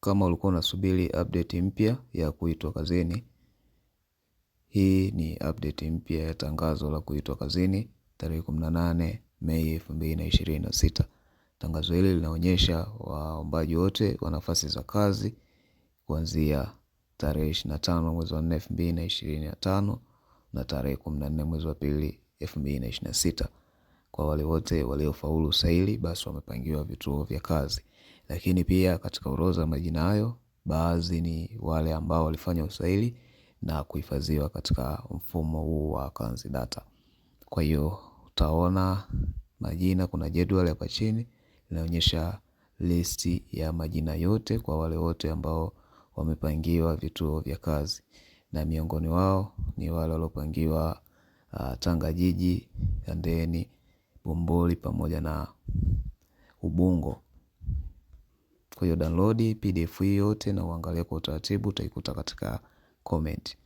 Kama ulikuwa unasubiri update mpya ya kuitwa kazini, hii ni update mpya ya tangazo la kuitwa kazini tarehe 18 Mei 2026. Tangazo hili linaonyesha waombaji wote wa nafasi za kazi kuanzia tarehe 25 mwezi wa 4 2025 na tarehe 14 mwezi wa 2 2026. Kwa wale wote waliofaulu usaili basi wamepangiwa vituo vya kazi. Lakini pia katika orodha majina hayo, baadhi ni wale ambao walifanya usaili na kuhifadhiwa katika mfumo huu wa kanzi data. Kwa hiyo utaona majina, kuna jedwali hapa chini inaonyesha listi ya majina yote kwa wale wote ambao wamepangiwa vituo vya kazi. Na miongoni wao ni wale waliopangiwa Tanga jiji, Handeni, Bumbuli pamoja na Ubungo. Kwa hiyo download PDF hii yote na uangalie kwa utaratibu, utaikuta katika comment.